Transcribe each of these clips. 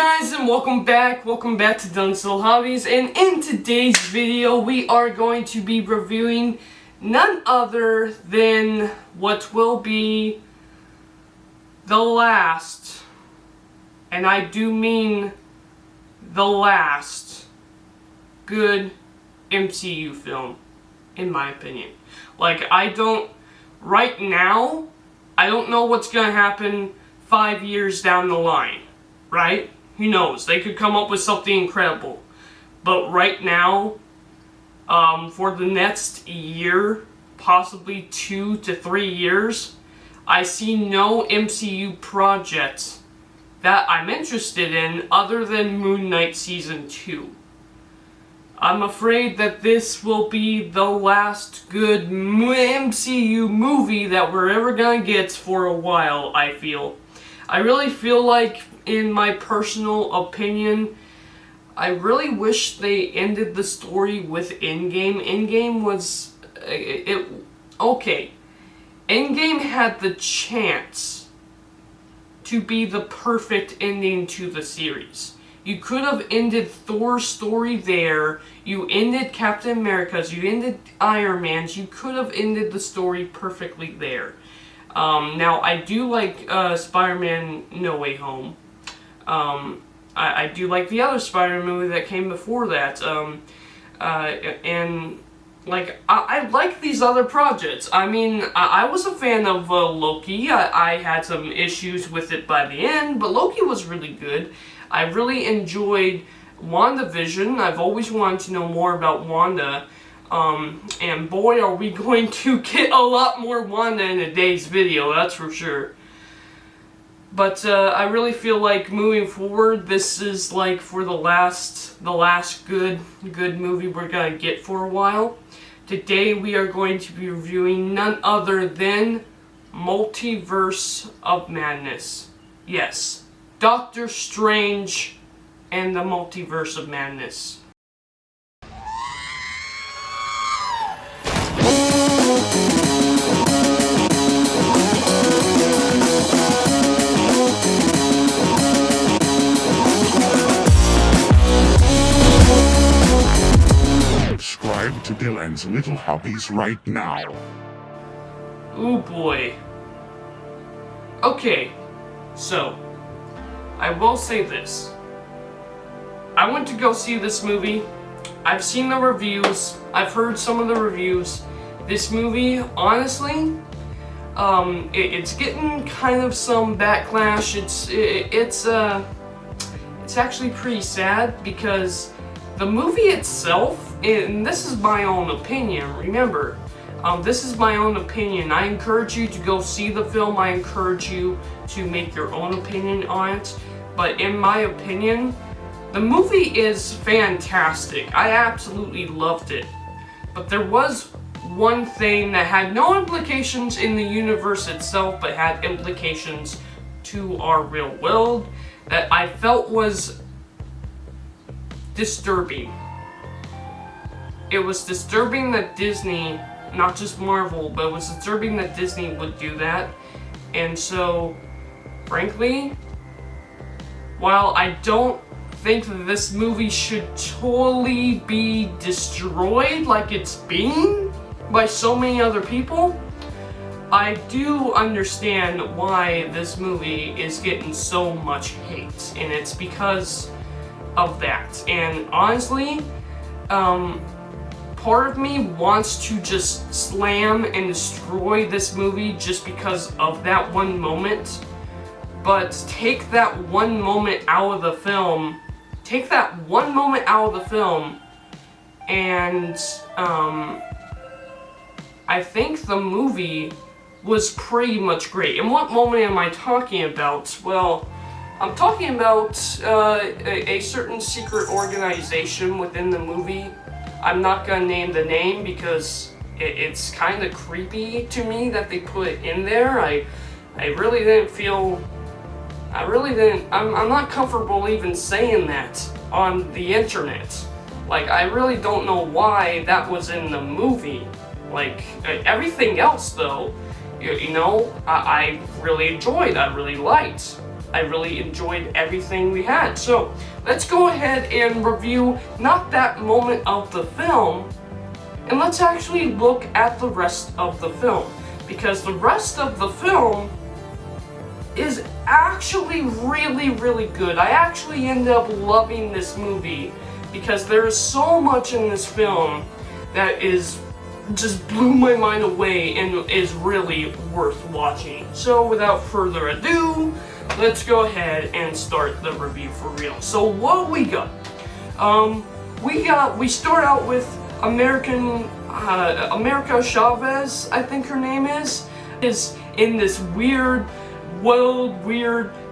guys, and welcome back to Dunn's Little Hobbies, and in today's video we are going to be reviewing none other than what will be the last, and I do mean the last, good MCU film, in my opinion. Right now, I don't know what's gonna happen 5 years down the line. Right? Who knows? They could come up with something incredible. But right now, for the next year, possibly 2 to 3 years, I see no MCU projects that I'm interested in other than Moon Knight Season 2. I'm afraid that this will be the last good MCU movie that we're ever gonna get for a while, I feel. I really feel like, in my personal opinion, I really wish they ended the story with Endgame. Endgame was... okay. Endgame had the chance to be the perfect ending to the series. You could have ended Thor's story there, you ended Captain America's, you ended Iron Man's, you could have ended the story perfectly there. Now, I do like Spider-Man No Way Home. I do like the other Spider-Man movie that came before that. I like these other projects. I mean, I was a fan of Loki. I had some issues with it by the end, but Loki was really good. I really enjoyed WandaVision. I've always wanted to know more about Wanda. And boy, are we going to get a lot more Wanda in today's video, that's for sure. But I really feel like moving forward, this is like for the last good movie we're gonna get for a while. Today we are going to be reviewing none other than Multiverse of Madness. Yes, Doctor Strange and the Multiverse of Madness. Subscribe to Dylan's Little Hobbies right now. Oh boy. Okay, so, I will say this. I went to go see this movie. I've seen the reviews. I've heard some of the reviews. This movie, honestly, it's getting kind of some backlash. It's actually pretty sad because the movie itself, and this is my own opinion, remember, this is my own opinion. I encourage you to go see the film. I encourage you to make your own opinion on it. But in my opinion, the movie is fantastic. I absolutely loved it. But there was one thing that had no implications in the universe itself, but had implications to our real world, that I felt was disturbing. It was disturbing that Disney, not just Marvel, but it was disturbing that Disney would do that. And so, frankly, while I don't think that this movie should totally be destroyed like it's being by so many other people, I do understand why this movie is getting so much hate, and it's because of that. And honestly, part of me wants to just slam and destroy this movie just because of that one moment. But take that one moment out of the film, and I think the movie was pretty much great. And what moment am I talking about? Well, I'm talking about a certain secret organization within the movie. I'm not gonna name the name because it's kind of creepy to me that they put it in there. I really didn't feel... I'm not comfortable even saying that on the internet. Like, I really don't know why that was in the movie. Like, everything else, though, you know, I really enjoyed, I really liked. I really enjoyed everything we had. So let's go ahead and review not that moment of the film, and let's actually look at the rest of the film, because the rest of the film is actually really, really good. I actually end up loving this movie because there is so much in this film that is just blew my mind away and is really worth watching. So without further ado, let's go ahead and start the review for real. So what we got? We start out with America Chavez, I think her name is in this weird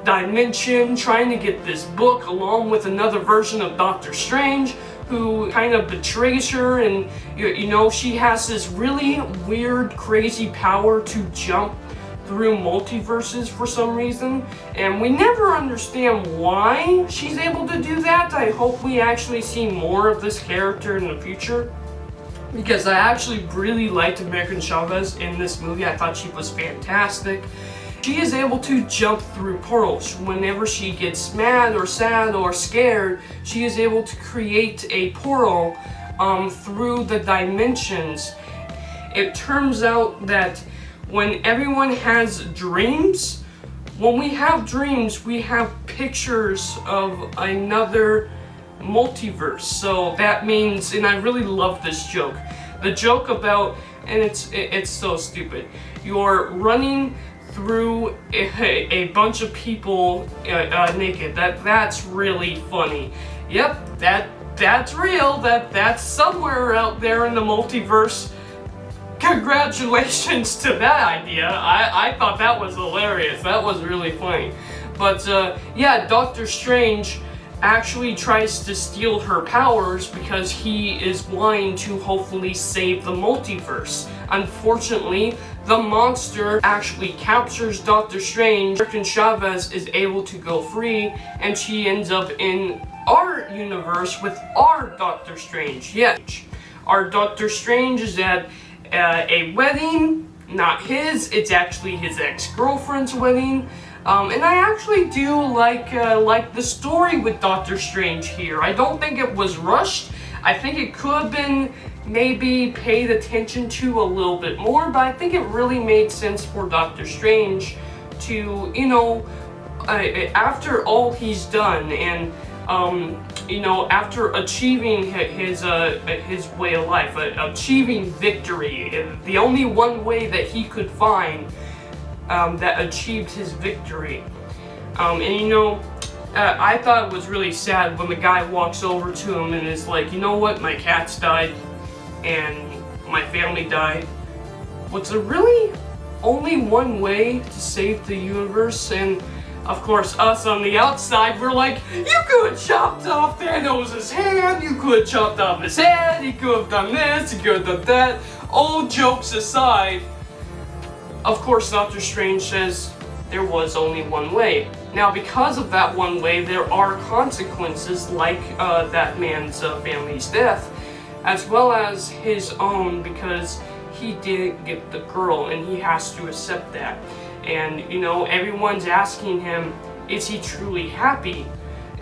dimension trying to get this book along with another version of Doctor Strange, who kind of betrays her, and you know, she has this really weird, crazy power to jump through multiverses for some reason, and we never understand why she's able to do that. I hope we actually see more of this character in the future, because I actually really liked America Chavez in this movie. I thought she was fantastic. She is able to jump through portals. Whenever she gets mad or sad or scared, she is able to create a portal through the dimensions. It turns out that when everyone has dreams, when we have dreams, we have pictures of another multiverse. So that means, and I really love this joke. The joke about, and it's so stupid. You're running through a bunch of people naked. That's really funny. Yep, that's real. That's somewhere out there in the multiverse. Congratulations to that idea. I thought that was hilarious. That was really funny. But yeah, Doctor Strange actually tries to steal her powers because he is wanting to hopefully save the multiverse. Unfortunately, the monster actually captures Doctor Strange. America Chavez is able to go free, and she ends up in our universe with our Doctor Strange. Yeah, our Doctor Strange is at a wedding, not his, it's actually his ex-girlfriend's wedding. And I actually do like the story with Doctor Strange here. I don't think it was rushed. I think it could have been maybe paid attention to a little bit more, but I think it really made sense for Doctor Strange to, you know, after all he's done, and you know, after achieving his way of life, achieving victory, the only one way that he could find that achieved his victory. And you know, I thought it was really sad when the guy walks over to him and is like, you know what, my cats died and my family died. What's there really only one way to save the universe? And of course, us on the outside, we're like, you could have chopped off Thanos' hand, you could have chopped off his head, he could have done this, he could have done that. All jokes aside, of course, Doctor Strange says there was only one way. Now, because of that one way, there are consequences like that man's family's death, as well as his own, because he didn't get the girl and he has to accept that. And, you know, everyone's asking him, is he truly happy?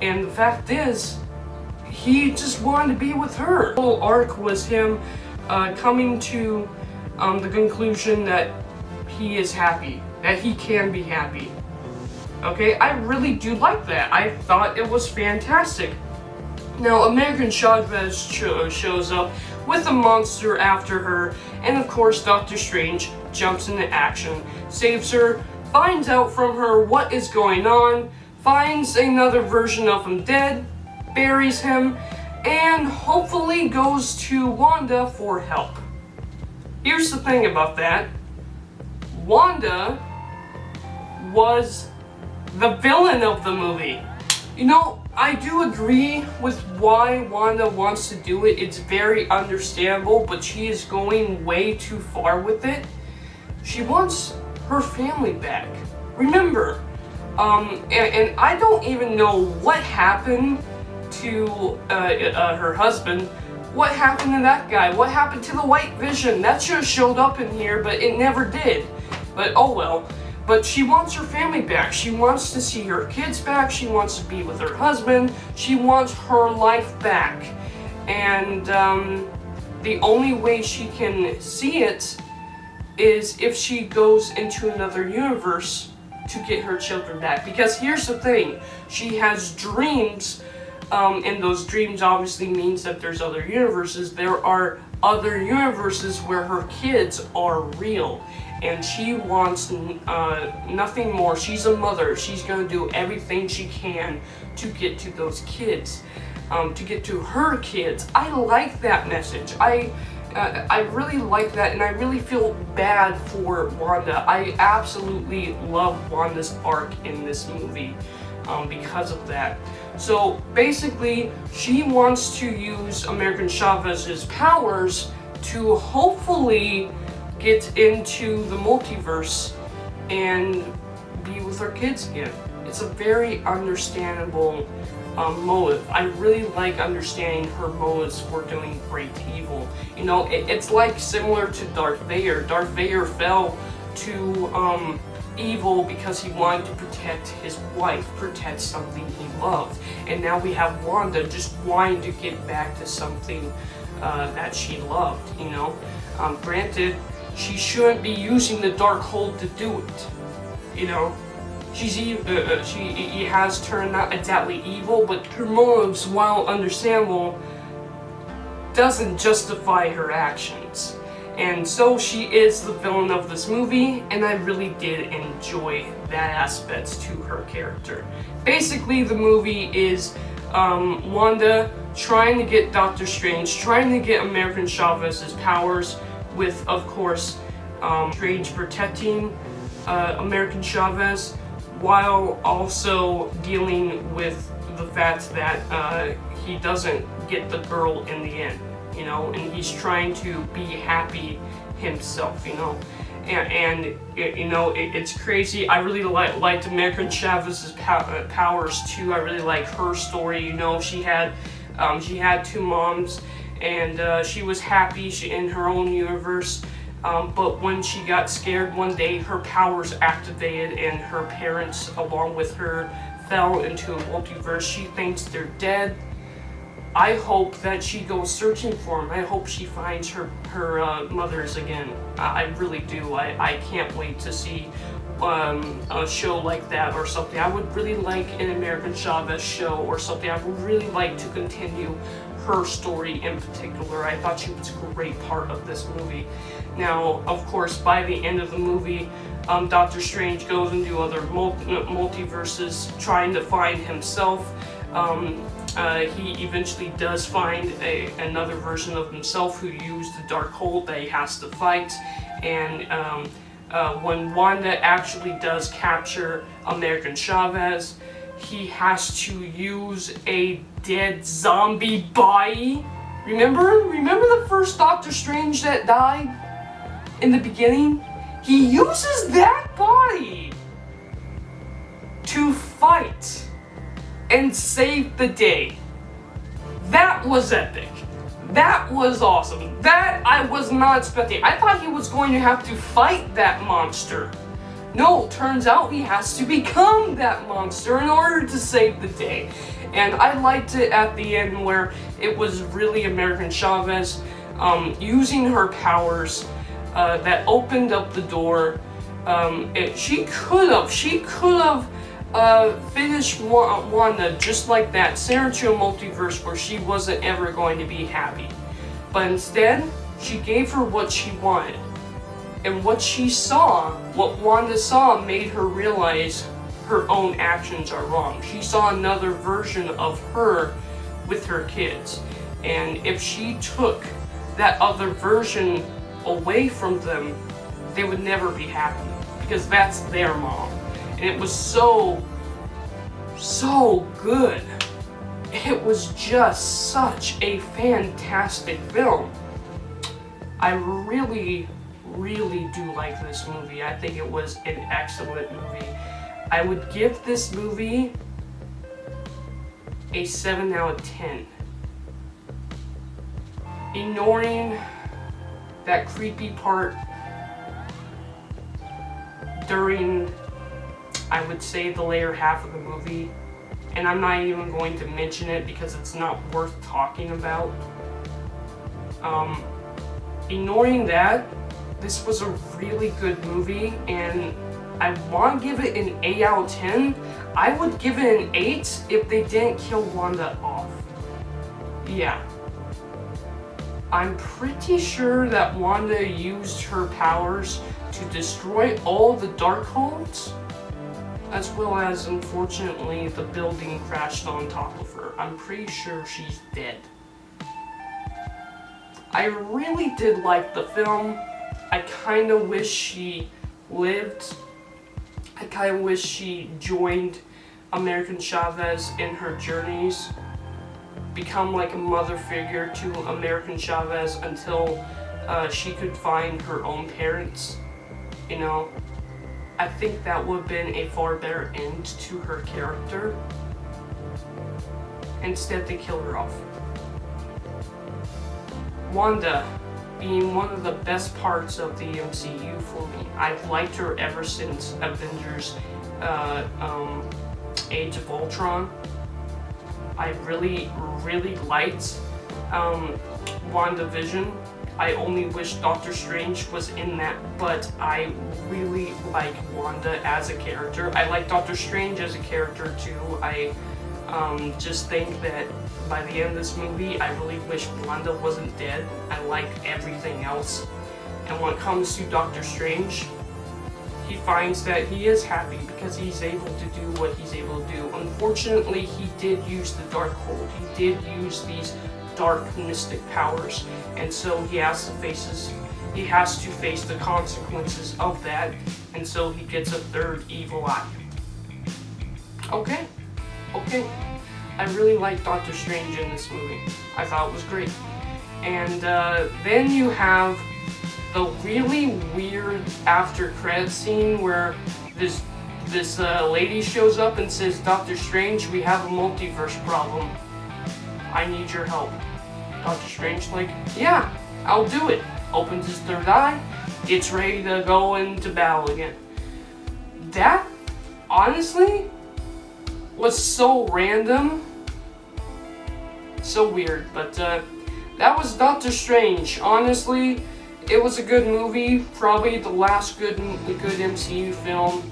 And the fact is, he just wanted to be with her. The whole arc was him coming to the conclusion that he is happy, that he can be happy. Okay, I really do like that. I thought it was fantastic. Now, America Chavez shows up with a monster after her, and of course Doctor Strange jumps into action, saves her, finds out from her what is going on, finds another version of him dead, buries him, and hopefully goes to Wanda for help. Here's the thing about that. Wanda was the villain of the movie. You know, I do agree with why Wanda wants to do it. It's very understandable, but she is going way too far with it. She wants her family back. Remember, and I don't even know what happened to her husband. What happened to that guy? What happened to the White Vision? That should have showed up in here, but it never did. But oh well. But she wants her family back. She wants to see her kids back. She wants to be with her husband. She wants her life back. And the only way she can see it is if she goes into another universe to get her children back. Because here's the thing, she has dreams, and those dreams obviously means that there's other universes. There are other universes where her kids are real, and she wants nothing more. She's a mother. She's gonna do everything she can to get to those kids, to get to her kids. I like that message. I really like that, and I really feel bad for Wanda. I absolutely love Wanda's arc in this movie because of that. So basically, she wants to use American Chavez's powers to hopefully get into the multiverse and be with her kids again. It's a very understandable motive. I really like understanding her motives for doing great evil. You know, it's like similar to Darth Vader. Darth Vader fell to evil because he wanted to protect his wife, protect something he loved. And now we have Wanda just wanting to get back to something that she loved, you know. Granted, she shouldn't be using the Darkhold to do it, you know. She has turned out exactly evil, but her motives, while understandable, doesn't justify her actions. And so she is the villain of this movie, and I really did enjoy that aspect to her character. Basically, the movie is Wanda trying to get Doctor Strange, trying to get American Chavez's powers, with, of course, Strange protecting American Chavez, while also dealing with the fact that he doesn't get the girl in the end, you know, and he's trying to be happy himself, you know. And you know, it's crazy. I really liked American Chavez's powers too. I really like her story. You know, she had two moms, and she was happy in her own universe. But when she got scared one day, her powers activated, and her parents, along with her, fell into a multiverse. She thinks they're dead. I hope that she goes searching for them. I hope she finds her mothers again. I really do. I can't wait to see a show like that or something. I would really like an American Chavez show or something. I would really like to continue her story in particular. I thought she was a great part of this movie. Now, of course, by the end of the movie, Doctor Strange goes into other multiverses trying to find himself. He eventually does find another version of himself who used the Darkhold that he has to fight. And when Wanda actually does capture American Chavez, he has to use a dead zombie body. Remember the first Doctor Strange that died in the beginning? He uses that body to fight and save the day. That was epic. That was awesome. That I was not expecting. I thought he was going to have to fight that monster. No, turns out he has to become that monster in order to save the day. And I liked it at the end where it was really American Chavez using her powers that opened up the door. She could have finished Wanda just like that, sent her to a multiverse where she wasn't ever going to be happy. But instead, she gave her what she wanted. And what she saw, what Wanda saw, made her realize her own actions are wrong. She saw another version of her with her kids. And if she took that other version away from them, they would never be happy. Because that's their mom. And it was so good. It was just such a fantastic film. I really do like this movie. I think it was an excellent movie. I would give this movie a 7 out of 10. Ignoring that creepy part, during, I would say, the later half of the movie. And I'm not even going to mention it because it's not worth talking about. Ignoring that, this was a really good movie, and I want to give it an 8 out of 10. I would give it an 8 if they didn't kill Wanda off. Yeah. I'm pretty sure that Wanda used her powers to destroy all the Darkholds, as well as, unfortunately, the building crashed on top of her. I'm pretty sure she's dead. I really did like the film. I kind of wish she lived. I kind of wish she joined American Chavez in her journeys. Become like a mother figure to American Chavez until she could find her own parents. You know, I think that would have been a far better end to her character. Instead, they kill her off. Wanda being one of the best parts of the MCU for me. I've liked her ever since Avengers Age of Ultron. I really liked WandaVision. I only wish Doctor Strange was in that, but I really like Wanda as a character. I like Doctor Strange as a character too. I just think that by the end of this movie, I really wish Wanda wasn't dead. I like everything else. And when it comes to Doctor Strange, he finds that he is happy because he's able to do what he's able to do. Unfortunately, he did use the Darkhold. He did use these dark mystic powers, and so he has to face the consequences of that, and so he gets a third evil eye. Okay. I really liked Doctor Strange in this movie. I thought it was great. And then you have the really weird after credits scene where this lady shows up and says, "Doctor Strange, we have a multiverse problem. I need your help." Doctor Strange like, "Yeah, I'll do it." Opens his third eye, gets ready to go into battle again. That, honestly, was so random. So weird, but that was Doctor Strange. Honestly, it was a good movie. Probably the last good MCU film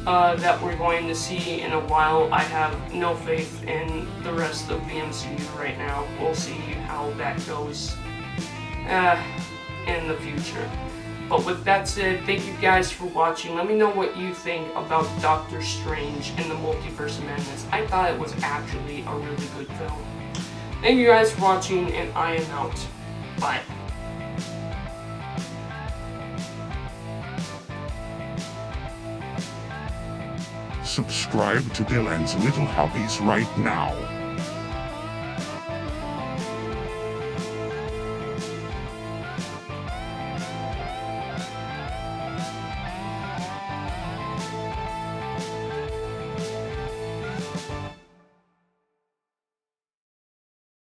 that we're going to see in a while. I have no faith in the rest of the MCU right now. We'll see how that goes in the future. But with that said, thank you guys for watching. Let me know what you think about Doctor Strange and the Multiverse of Madness. I thought it was actually a really good film. Thank you guys for watching, and I am out. Bye. Subscribe to Dylan's Little Hobbies right now.